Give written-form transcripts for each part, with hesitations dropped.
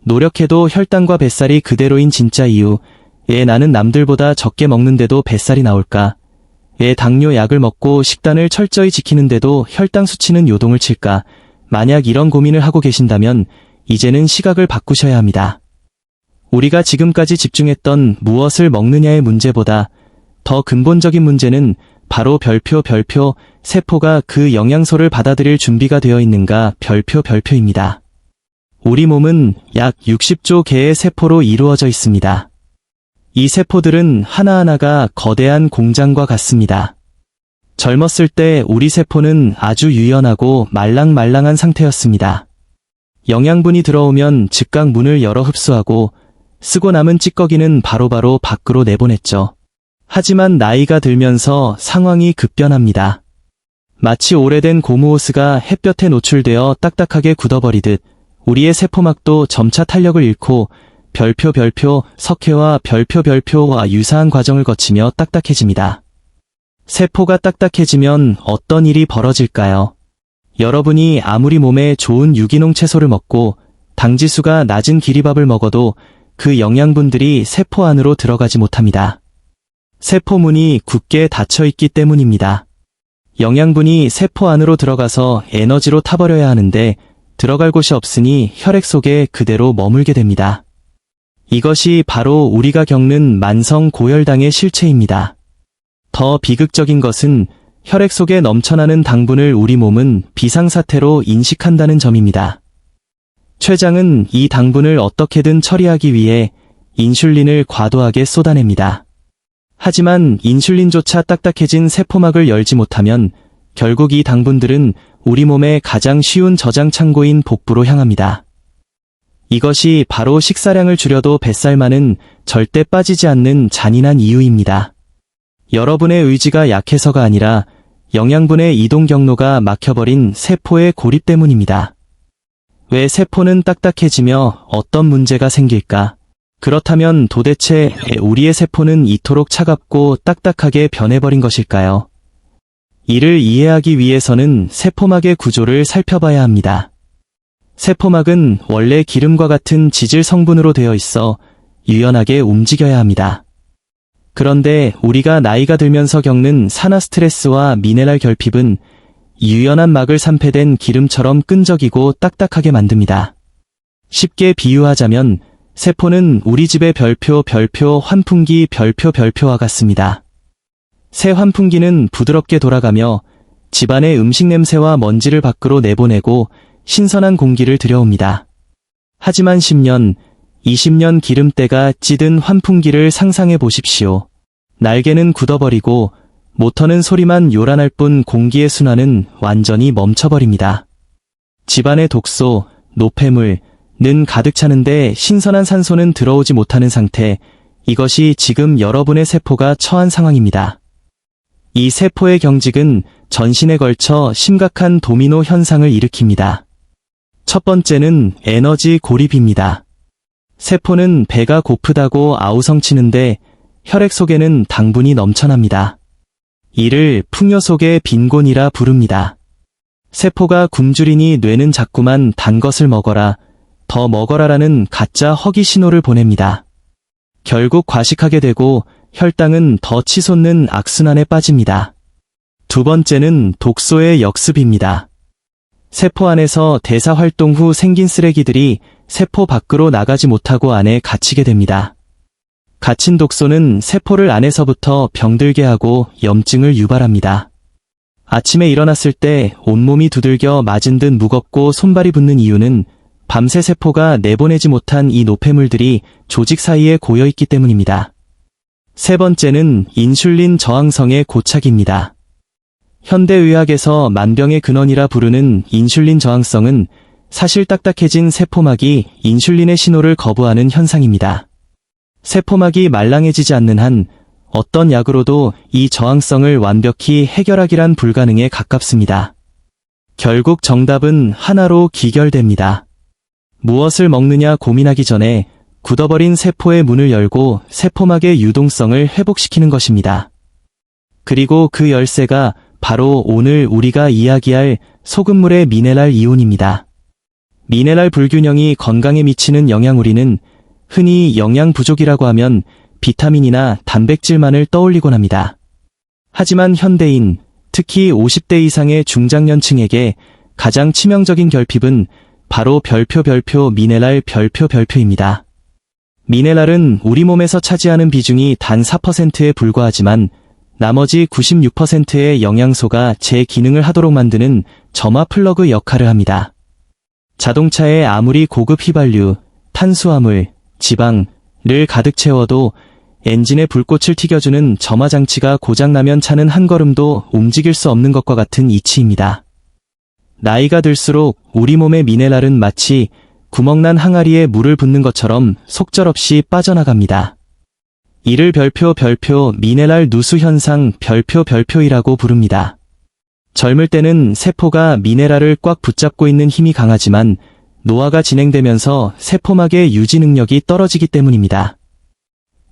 노력해도 혈당과 뱃살이 그대로인 진짜 이유. 왜 나는 남들보다 적게 먹는데도 뱃살이 나올까? 왜 당뇨 약을 먹고 식단을 철저히 지키는데도 혈당 수치는 요동을 칠까? 만약 이런 고민을 하고 계신다면 이제는 시각을 바꾸셔야 합니다. 우리가 지금까지 집중했던 무엇을 먹느냐의 문제보다 더 근본적인 문제는 바로 별표 세포가 그 영양소를 받아들일 준비가 되어 있는가 별표입니다. 우리 몸은 약 60조 개의 세포로 이루어져 있습니다. 이 세포들은 하나하나가 거대한 공장과 같습니다. 젊었을 때 우리 세포는 아주 유연하고 말랑말랑한 상태였습니다. 영양분이 들어오면 즉각 문을 열어 흡수하고 쓰고 남은 찌꺼기는 바로바로 밖으로 내보냈죠. 하지만 나이가 들면서 상황이 급변합니다. 마치 오래된 고무호스가 햇볕에 노출되어 딱딱하게 굳어버리듯 우리의 세포막도 점차 탄력을 잃고 별표 석회와 별표와 유사한 과정을 거치며 딱딱해집니다. 세포가 딱딱해지면 어떤 일이 벌어질까요? 여러분이 아무리 몸에 좋은 유기농 채소를 먹고 당지수가 낮은 기리밥을 먹어도 그 영양분들이 세포 안으로 들어가지 못합니다. 세포문이 굳게 닫혀 있기 때문입니다. 영양분이 세포 안으로 들어가서 에너지로 타버려야 하는데 들어갈 곳이 없으니 혈액 속에 그대로 머물게 됩니다. 이것이 바로 우리가 겪는 만성 고혈당의 실체입니다. 더 비극적인 것은 혈액 속에 넘쳐나는 당분을 우리 몸은 비상사태로 인식한다는 점입니다. 췌장은 이 당분을 어떻게든 처리하기 위해 인슐린을 과도하게 쏟아냅니다. 하지만 인슐린조차 딱딱해진 세포막을 열지 못하면 결국 이 당분들은 우리 몸의 가장 쉬운 저장 창고인 복부로 향합니다. 이것이 바로 식사량을 줄여도 뱃살만은 절대 빠지지 않는 잔인한 이유입니다. 여러분의 의지가 약해서가 아니라 영양분의 이동 경로가 막혀버린 세포의 고립 때문입니다. 왜 세포는 딱딱해지며 어떤 문제가 생길까? 그렇다면 도대체 우리의 세포는 이토록 차갑고 딱딱하게 변해버린 것일까요? 이를 이해하기 위해서는 세포막의 구조를 살펴봐야 합니다. 세포막은 원래 기름과 같은 지질 성분으로 되어 있어 유연하게 움직여야 합니다. 그런데 우리가 나이가 들면서 겪는 산화 스트레스와 미네랄 결핍은 유연한 막을 산패된 기름처럼 끈적이고 딱딱하게 만듭니다. 쉽게 비유하자면 세포는 우리 집의 별표 환풍기 별표와 같습니다. 새 환풍기는 부드럽게 돌아가며 집안의 음식 냄새와 먼지를 밖으로 내보내고 신선한 공기를 들여옵니다. 하지만 10년, 20년 기름때가 찌든 환풍기를 상상해 보십시오. 날개는 굳어버리고 모터는 소리만 요란할 뿐 공기의 순환은 완전히 멈춰버립니다. 집안의 독소, 노폐물, 는 가득 차는데 신선한 산소는 들어오지 못하는 상태, 이것이 지금 여러분의 세포가 처한 상황입니다. 이 세포의 경직은 전신에 걸쳐 심각한 도미노 현상을 일으킵니다. 첫 번째는 에너지 고립입니다. 세포는 배가 고프다고 아우성치는데 혈액 속에는 당분이 넘쳐납니다. 이를 풍요 속의 빈곤이라 부릅니다. 세포가 굶주리니 뇌는 자꾸만 단 것을 먹어라, 더 먹어라라는 가짜 허기 신호를 보냅니다. 결국 과식하게 되고 혈당은 더 치솟는 악순환에 빠집니다. 두 번째는 독소의 역습입니다. 세포 안에서 대사 활동 후 생긴 쓰레기들이 세포 밖으로 나가지 못하고 안에 갇히게 됩니다. 갇힌 독소는 세포를 안에서부터 병들게 하고 염증을 유발합니다. 아침에 일어났을 때 온몸이 두들겨 맞은 듯 무겁고 손발이 붓는 이유는 밤새 세포가 내보내지 못한 이 노폐물들이 조직 사이에 고여있기 때문입니다. 세 번째는 인슐린 저항성의 고착입니다. 현대의학에서 만병의 근원이라 부르는 인슐린 저항성은 사실 딱딱해진 세포막이 인슐린의 신호를 거부하는 현상입니다. 세포막이 말랑해지지 않는 한 어떤 약으로도 이 저항성을 완벽히 해결하기란 불가능에 가깝습니다. 결국 정답은 하나로 기결됩니다. 무엇을 먹느냐 고민하기 전에 굳어버린 세포의 문을 열고 세포막의 유동성을 회복시키는 것입니다. 그리고 그 열쇠가 바로 오늘 우리가 이야기할 소금물의 미네랄 이온입니다. 미네랄 불균형이 건강에 미치는 영향우리는 흔히 영양 부족이라고 하면 비타민이나 단백질만을 떠올리곤 합니다. 하지만 현대인, 특히 50대 이상의 중장년층에게 가장 치명적인 결핍은 바로 별표 미네랄 별표입니다. 미네랄은 우리 몸에서 차지하는 비중이 단 4%에 불과하지만 나머지 96%의 영양소가 제 기능을 하도록 만드는 점화 플러그 역할을 합니다. 자동차에 아무리 고급 휘발유, 탄수화물, 지방을 가득 채워도 엔진에 불꽃을 튀겨주는 점화 장치가 고장나면 차는 한 걸음도 움직일 수 없는 것과 같은 이치입니다. 나이가 들수록 우리 몸의 미네랄은 마치 구멍난 항아리에 물을 붓는 것처럼 속절없이 빠져나갑니다. 이를 별표 미네랄 누수 현상 별표이라고 부릅니다. 젊을 때는 세포가 미네랄을 꽉 붙잡고 있는 힘이 강하지만 노화가 진행되면서 세포막의 유지 능력이 떨어지기 때문입니다.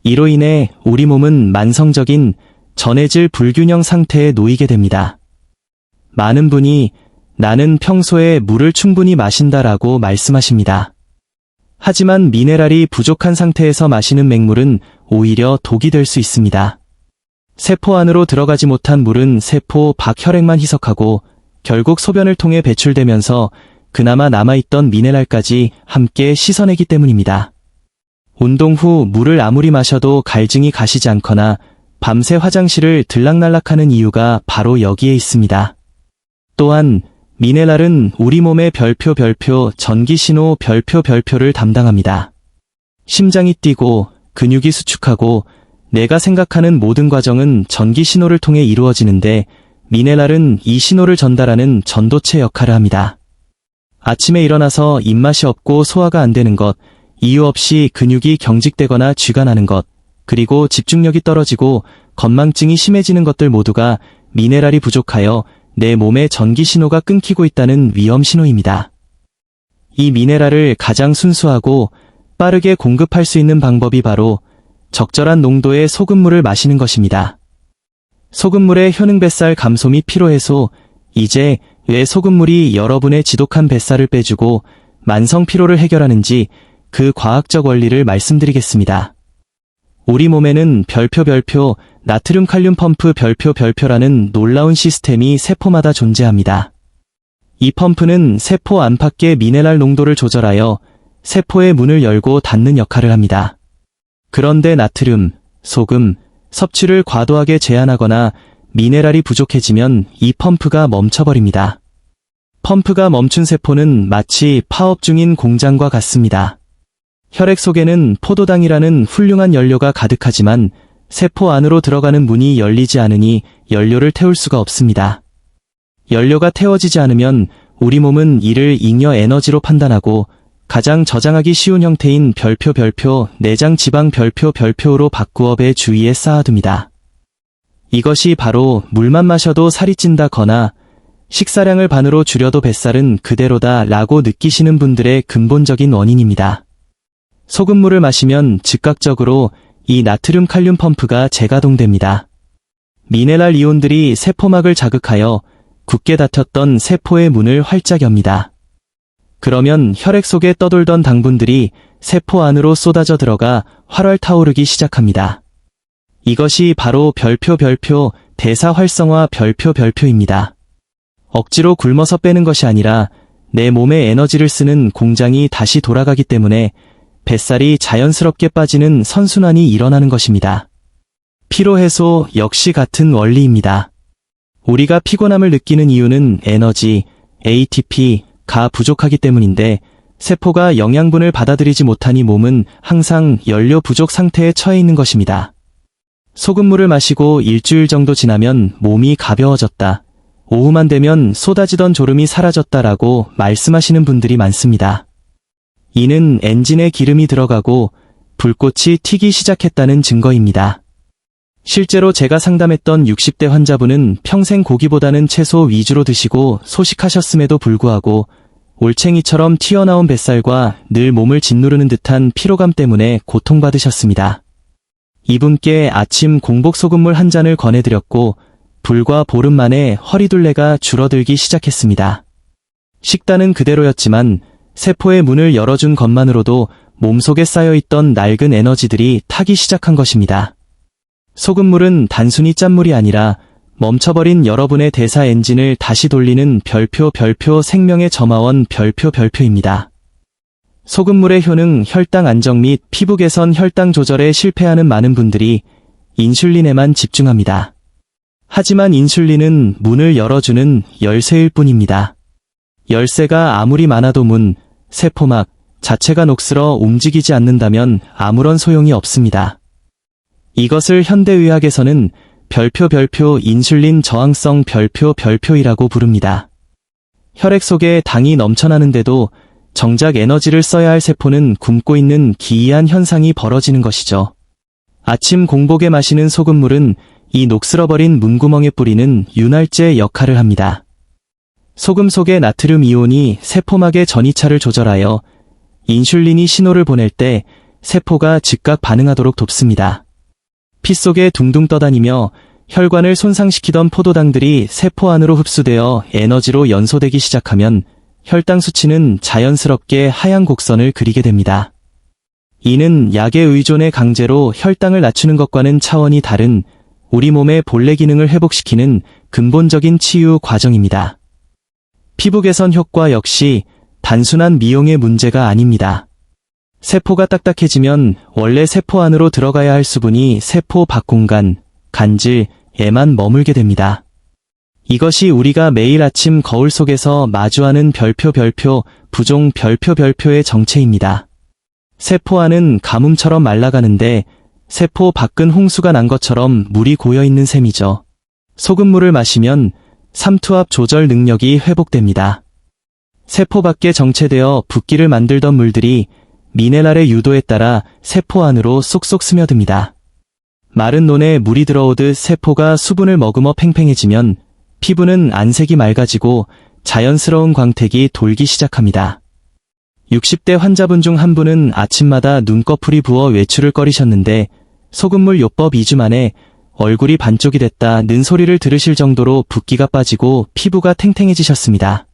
이로 인해 우리 몸은 만성적인 전해질 불균형 상태에 놓이게 됩니다. 많은 분이 나는 평소에 물을 충분히 마신다라고 말씀하십니다. 하지만 미네랄이 부족한 상태에서 마시는 맹물은 오히려 독이 될 수 있습니다. 세포 안으로 들어가지 못한 물은 세포 밖 혈액만 희석하고 결국 소변을 통해 배출되면서 그나마 남아있던 미네랄까지 함께 씻어내기 때문입니다. 운동 후 물을 아무리 마셔도 갈증이 가시지 않거나 밤새 화장실을 들락날락하는 이유가 바로 여기에 있습니다. 또한 미네랄은 우리 몸의 별표 전기신호 별표를 담당합니다. 심장이 뛰고 근육이 수축하고 내가 생각하는 모든 과정은 전기신호를 통해 이루어지는데 미네랄은 이 신호를 전달하는 전도체 역할을 합니다. 아침에 일어나서 입맛이 없고 소화가 안 되는 것, 이유 없이 근육이 경직되거나 쥐가 나는 것, 그리고 집중력이 떨어지고 건망증이 심해지는 것들 모두가 미네랄이 부족하여 내 몸의 전기 신호가 끊기고 있다는 위험 신호입니다. 이 미네랄을 가장 순수하고 빠르게 공급할 수 있는 방법이 바로 적절한 농도의 소금물을 마시는 것입니다. 소금물의 효능뱃살 감소 및 피로해소, 이제 왜 소금물이 여러분의 지독한 뱃살을 빼주고 만성 피로를 해결하는지 그 과학적 원리를 말씀드리겠습니다. 우리 몸에는 별표 나트륨 칼륨 펌프 별표라는 놀라운 시스템이 세포마다 존재합니다. 이 펌프는 세포 안팎의 미네랄 농도를 조절하여 세포의 문을 열고 닫는 역할을 합니다. 그런데 나트륨, 소금, 섭취를 과도하게 제한하거나 미네랄이 부족해지면 이 펌프가 멈춰버립니다. 펌프가 멈춘 세포는 마치 파업 중인 공장과 같습니다. 혈액 속에는 포도당이라는 훌륭한 연료가 가득하지만 세포 안으로 들어가는 문이 열리지 않으니 연료를 태울 수가 없습니다. 연료가 태워지지 않으면 우리 몸은 이를 잉여 에너지로 판단하고 가장 저장하기 쉬운 형태인 별표 내장 지방 별표로 바꾸어 배 주위에 쌓아둡니다. 이것이 바로 물만 마셔도 살이 찐다거나 식사량을 반으로 줄여도 뱃살은 그대로다 라고 느끼시는 분들의 근본적인 원인입니다. 소금물을 마시면 즉각적으로 이 나트륨 칼륨 펌프가 재가동됩니다. 미네랄 이온들이 세포막을 자극하여 굳게 닫혔던 세포의 문을 활짝 엽니다. 그러면 혈액 속에 떠돌던 당분들이 세포 안으로 쏟아져 들어가 활활 타오르기 시작합니다. 이것이 바로 별표 대사 활성화 별표입니다. 억지로 굶어서 빼는 것이 아니라 내 몸의 에너지를 쓰는 공장이 다시 돌아가기 때문에 뱃살이 자연스럽게 빠지는 선순환이 일어나는 것입니다. 피로 해소 역시 같은 원리입니다. 우리가 피곤함을 느끼는 이유는 에너지, ATP가 부족하기 때문인데 세포가 영양분을 받아들이지 못하니 몸은 항상 연료 부족 상태에 처해 있는 것입니다. 소금물을 마시고 일주일 정도 지나면 몸이 가벼워졌다. 오후만 되면 쏟아지던 졸음이 사라졌다라고 말씀하시는 분들이 많습니다. 이는 엔진에 기름이 들어가고 불꽃이 튀기 시작했다는 증거입니다. 실제로 제가 상담했던 60대 환자분은 평생 고기보다는 채소 위주로 드시고 소식하셨음에도 불구하고 올챙이처럼 튀어나온 뱃살과 늘 몸을 짓누르는 듯한 피로감 때문에 고통받으셨습니다. 이분께 아침 공복 소금물 한 잔을 권해드렸고 불과 보름 만에 허리둘레가 줄어들기 시작했습니다. 식단은 그대로였지만 세포의 문을 열어준 것만으로도 몸속에 쌓여있던 낡은 에너지들이 타기 시작한 것입니다. 소금물은 단순히 짠물이 아니라 멈춰버린 여러분의 대사 엔진을 다시 돌리는 별표 생명의 점화원 별표입니다. 소금물의 효능 혈당 안정 및 피부 개선 혈당 조절에 실패하는 많은 분들이 인슐린에만 집중합니다. 하지만 인슐린은 문을 열어주는 열쇠일 뿐입니다. 열쇠가 아무리 많아도 문, 세포막 자체가 녹슬어 움직이지 않는다면 아무런 소용이 없습니다. 이것을 현대의학에서는 별표 인슐린 저항성 별표이라고 부릅니다. 혈액 속에 당이 넘쳐나는데도 정작 에너지를 써야 할 세포는 굶고 있는 기이한 현상이 벌어지는 것이죠. 아침 공복에 마시는 소금물은 이 녹슬어버린 문구멍에 뿌리는 윤활제 역할을 합니다. 소금 속의 나트륨 이온이 세포막의 전이차를 조절하여 인슐린이 신호를 보낼 때 세포가 즉각 반응하도록 돕습니다. 피 속에 둥둥 떠다니며 혈관을 손상시키던 포도당들이 세포 안으로 흡수되어 에너지로 연소되기 시작하면 혈당 수치는 자연스럽게 하향 곡선을 그리게 됩니다. 이는 약의 의존에 강제로 혈당을 낮추는 것과는 차원이 다른 우리 몸의 본래 기능을 회복시키는 근본적인 치유 과정입니다. 피부 개선 효과 역시 단순한 미용의 문제가 아닙니다. 세포가 딱딱해지면 원래 세포 안으로 들어가야 할 수분이 세포 밖 공간, 간질에만 머물게 됩니다. 이것이 우리가 매일 아침 거울 속에서 마주하는 부종 별표의 정체입니다. 세포 안은 가뭄처럼 말라가는데 세포 밖은 홍수가 난 것처럼 물이 고여있는 셈이죠. 소금물을 마시면 삼투압 조절 능력이 회복됩니다. 세포 밖에 정체되어 붓기를 만들던 물들이 미네랄의 유도에 따라 세포 안으로 쏙쏙 스며듭니다. 마른 논에 물이 들어오듯 세포가 수분을 머금어 팽팽해지면 피부는 안색이 맑아지고 자연스러운 광택이 돌기 시작합니다. 60대 환자분 중 한 분은 아침마다 눈꺼풀이 부어 외출을 꺼리셨는데 소금물 요법 2주 만에 얼굴이 반쪽이 됐다는 소리를 들으실 정도로 붓기가 빠지고 피부가 탱탱해지셨습니다.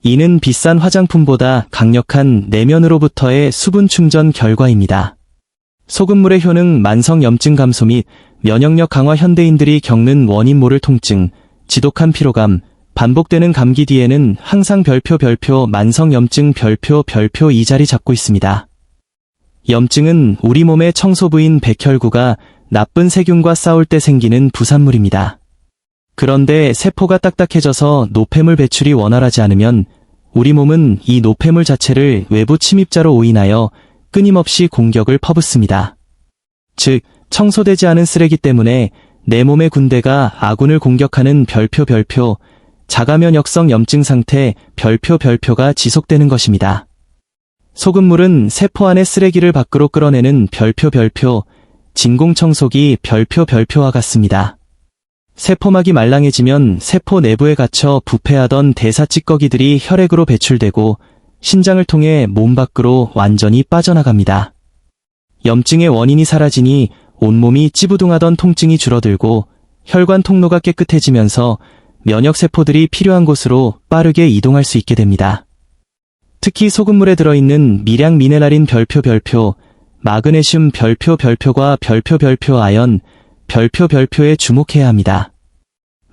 이는 비싼 화장품보다 강력한 내면으로부터의 수분 충전 결과입니다. 소금물의 효능 만성 염증 감소 및 면역력 강화 현대인들이 겪는 원인 모를 통증, 지독한 피로감, 반복되는 감기 뒤에는 항상 만성 염증 이 자리 잡고 있습니다. 염증은 우리 몸의 청소부인 백혈구가 나쁜 세균과 싸울 때 생기는 부산물입니다. 그런데 세포가 딱딱해져서 노폐물 배출이 원활하지 않으면 우리 몸은 이 노폐물 자체를 외부 침입자로 오인하여 끊임없이 공격을 퍼붓습니다. 즉, 청소되지 않은 쓰레기 때문에 내 몸의 군대가 아군을 공격하는 자가면역성 염증 상태 별표가 지속되는 것입니다. 소금물은 세포 안의 쓰레기를 밖으로 끌어내는 진공청소기 별표와 같습니다. 세포막이 말랑해지면 세포 내부에 갇혀 부패하던 대사 찌꺼기들이 혈액으로 배출되고 신장을 통해 몸 밖으로 완전히 빠져나갑니다. 염증의 원인이 사라지니 온몸이 찌부둥하던 통증이 줄어들고 혈관 통로가 깨끗해지면서 면역세포들이 필요한 곳으로 빠르게 이동할 수 있게 됩니다. 특히 소금물에 들어있는 미량 미네랄인 마그네슘 별표과 아연 별표에 주목해야 합니다.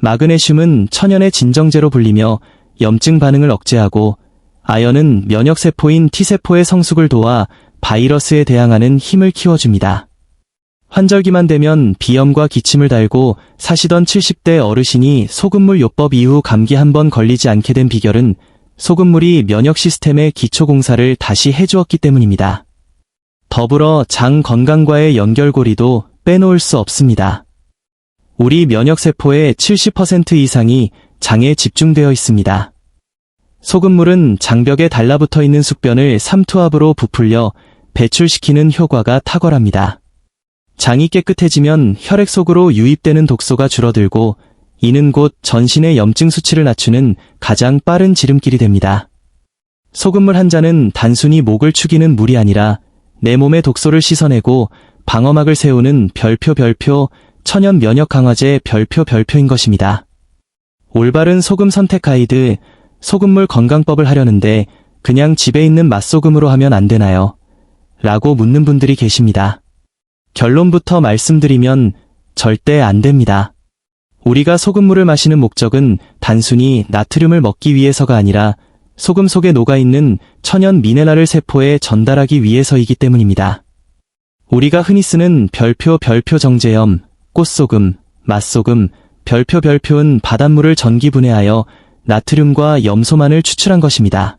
마그네슘은 천연의 진정제로 불리며 염증 반응을 억제하고 아연은 면역세포인 T세포의 성숙을 도와 바이러스에 대항하는 힘을 키워줍니다. 환절기만 되면 비염과 기침을 달고 사시던 70대 어르신이 소금물 요법 이후 감기 한 번 걸리지 않게 된 비결은 소금물이 면역 시스템의 기초 공사를 다시 해주었기 때문입니다. 더불어 장 건강과의 연결고리도 빼놓을 수 없습니다. 우리 면역세포의 70% 이상이 장에 집중되어 있습니다. 소금물은 장벽에 달라붙어 있는 숙변을 삼투압으로 부풀려 배출시키는 효과가 탁월합니다. 장이 깨끗해지면 혈액 속으로 유입되는 독소가 줄어들고 이는 곧 전신의 염증 수치를 낮추는 가장 빠른 지름길이 됩니다. 소금물 한 잔은 단순히 목을 축이는 물이 아니라 내 몸의 독소를 씻어내고 방어막을 세우는 천연 면역 강화제 별표인 것입니다. 올바른 소금 선택 가이드, 소금물 건강법을 하려는데 그냥 집에 있는 맛소금으로 하면 안 되나요? 라고 묻는 분들이 계십니다. 결론부터 말씀드리면 절대 안 됩니다. 우리가 소금물을 마시는 목적은 단순히 나트륨을 먹기 위해서가 아니라 소금 속에 녹아있는 천연 미네랄을 세포에 전달하기 위해서이기 때문입니다. 우리가 흔히 쓰는 별표 정제염, 꽃소금, 맛소금, 별표은 바닷물을 전기 분해하여 나트륨과 염소만을 추출한 것입니다.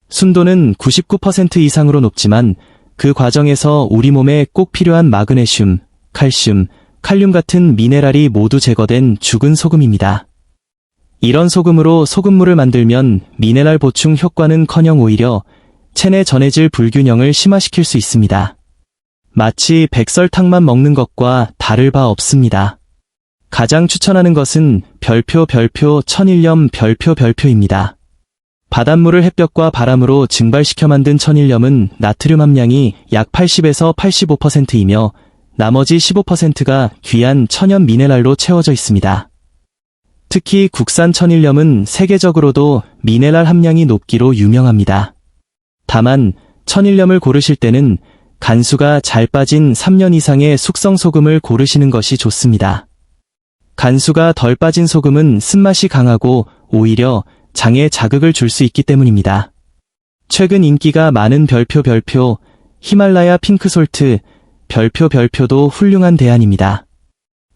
순도는 99% 이상으로 높지만 그 과정에서 우리 몸에 꼭 필요한 마그네슘, 칼슘, 칼륨 같은 미네랄이 모두 제거된 죽은 소금입니다. 이런 소금으로 소금물을 만들면 미네랄 보충 효과는커녕 오히려 체내 전해질 불균형을 심화시킬 수 있습니다. 마치 백설탕만 먹는 것과 다를 바 없습니다. 가장 추천하는 것은 별표 천일염 별표입니다. 바닷물을 햇볕과 바람으로 증발시켜 만든 천일염은 나트륨 함량이 약 80에서 85%이며 나머지 15%가 귀한 천연 미네랄로 채워져 있습니다. 특히 국산 천일염은 세계적으로도 미네랄 함량이 높기로 유명합니다. 다만 천일염을 고르실 때는 간수가 잘 빠진 3년 이상의 숙성 소금을 고르시는 것이 좋습니다. 간수가 덜 빠진 소금은 쓴맛이 강하고 오히려 장에 자극을 줄 수 있기 때문입니다. 최근 인기가 많은 별표, 히말라야 핑크솔트, 별표도 훌륭한 대안입니다.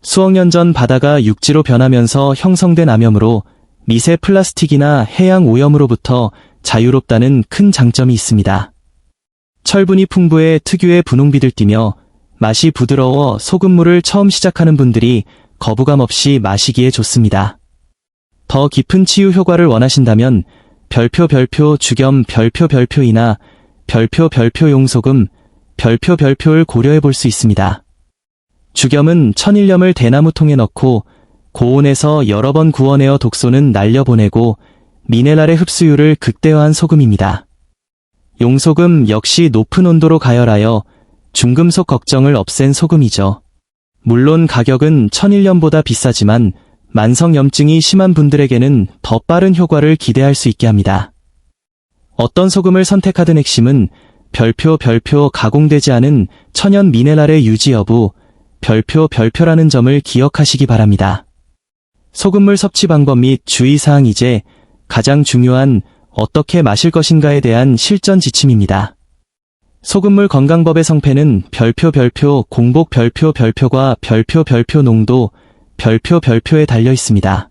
수억 년 전 바다가 육지로 변하면서 형성된 암염으로 미세 플라스틱이나 해양 오염으로부터 자유롭다는 큰 장점이 있습니다. 철분이 풍부해 특유의 분홍빛을 띠며 맛이 부드러워 소금물을 처음 시작하는 분들이 거부감 없이 마시기에 좋습니다. 더 깊은 치유 효과를 원하신다면 별표 주겸 별표이나 별표용 소금 별표를 고려해 볼 수 있습니다. 주겸은 천일염을 대나무통에 넣고 고온에서 여러 번 구워내어 독소는 날려보내고 미네랄의 흡수율을 극대화한 소금입니다. 용소금 역시 높은 온도로 가열하여 중금속 걱정을 없앤 소금이죠. 물론 가격은 천일염보다 비싸지만 만성염증이 심한 분들에게는 더 빠른 효과를 기대할 수 있게 합니다. 어떤 소금을 선택하든 핵심은 별표 가공되지 않은 천연 미네랄의 유지 여부, 별표라는 점을 기억하시기 바랍니다. 소금물 섭취 방법 및 주의사항 이제 가장 중요한 어떻게 마실 것인가에 대한 실전 지침입니다. 소금물 건강법의 성패는 별표 공복 별표과 별표 농도 별표에 달려 있습니다.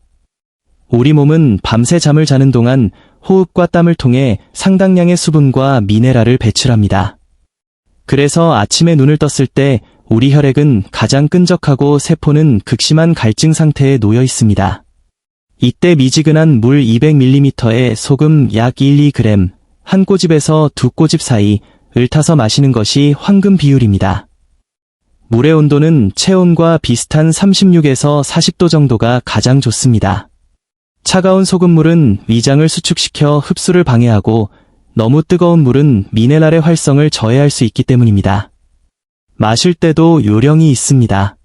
우리 몸은 밤새 잠을 자는 동안 호흡과 땀을 통해 상당량의 수분과 미네랄을 배출합니다. 그래서 아침에 눈을 떴을 때 우리 혈액은 가장 끈적하고 세포는 극심한 갈증 상태에 놓여 있습니다. 이때 미지근한 물 200ml에 소금 약 1-2g, 한 꼬집에서 두 꼬집 사이를 타서 마시는 것이 황금 비율입니다. 물의 온도는 체온과 비슷한 36에서 40도 정도가 가장 좋습니다. 차가운 소금물은 위장을 수축시켜 흡수를 방해하고 너무 뜨거운 물은 미네랄의 활성을 저해할 수 있기 때문입니다. 마실 때도 요령이 있습니다.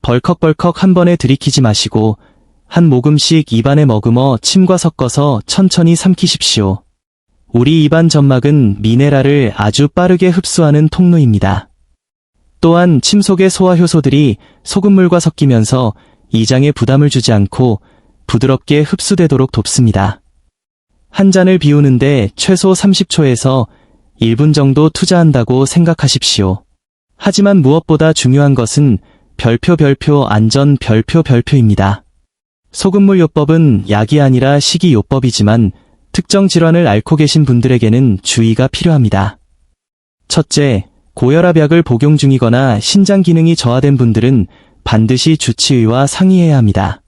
벌컥벌컥 한 번에 들이키지 마시고 한 모금씩 입안에 머금어 침과 섞어서 천천히 삼키십시오. 우리 입안 점막은 미네랄을 아주 빠르게 흡수하는 통로입니다. 또한 침 속의 소화효소들이 소금물과 섞이면서 이장에 부담을 주지 않고 부드럽게 흡수되도록 돕습니다. 한 잔을 비우는데 최소 30초에서 1분 정도 투자한다고 생각하십시오. 하지만 무엇보다 중요한 것은 별표 안전 별표입니다. 소금물 요법은 약이 아니라 식이요법이지만 특정 질환을 앓고 계신 분들에게는 주의가 필요합니다. 첫째, 고혈압약을 복용 중이거나 신장 기능이 저하된 분들은 반드시 주치의와 상의해야 합니다.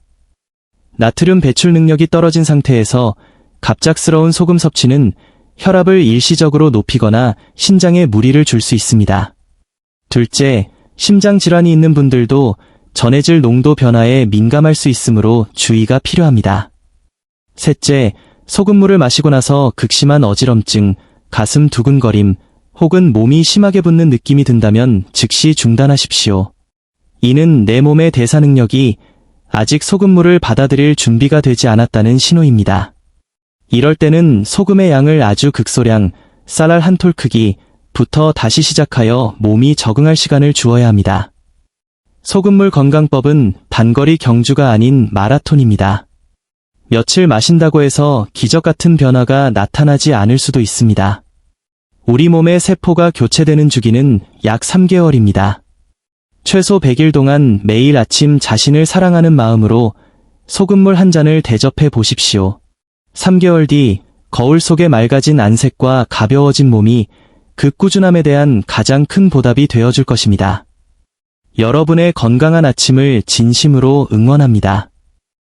나트륨 배출 능력이 떨어진 상태에서 갑작스러운 소금 섭취는 혈압을 일시적으로 높이거나 신장에 무리를 줄 수 있습니다. 둘째, 심장 질환이 있는 분들도 전해질 농도 변화에 민감할 수 있으므로 주의가 필요합니다. 셋째, 소금물을 마시고 나서 극심한 어지럼증, 가슴 두근거림, 혹은 몸이 심하게 붓는 느낌이 든다면 즉시 중단하십시오. 이는 내 몸의 대사 능력이 아직 소금물을 받아들일 준비가 되지 않았다는 신호입니다. 이럴 때는 소금의 양을 아주 극소량, 쌀알 한 톨 크기부터 다시 시작하여 몸이 적응할 시간을 주어야 합니다. 소금물 건강법은 단거리 경주가 아닌 마라톤입니다. 며칠 마신다고 해서 기적 같은 변화가 나타나지 않을 수도 있습니다. 우리 몸의 세포가 교체되는 주기는 약 3개월입니다. 최소 100일 동안 매일 아침 자신을 사랑하는 마음으로 소금물 한 잔을 대접해 보십시오. 3개월 뒤 거울 속의 맑아진 안색과 가벼워진 몸이 그 꾸준함에 대한 가장 큰 보답이 되어줄 것입니다. 여러분의 건강한 아침을 진심으로 응원합니다.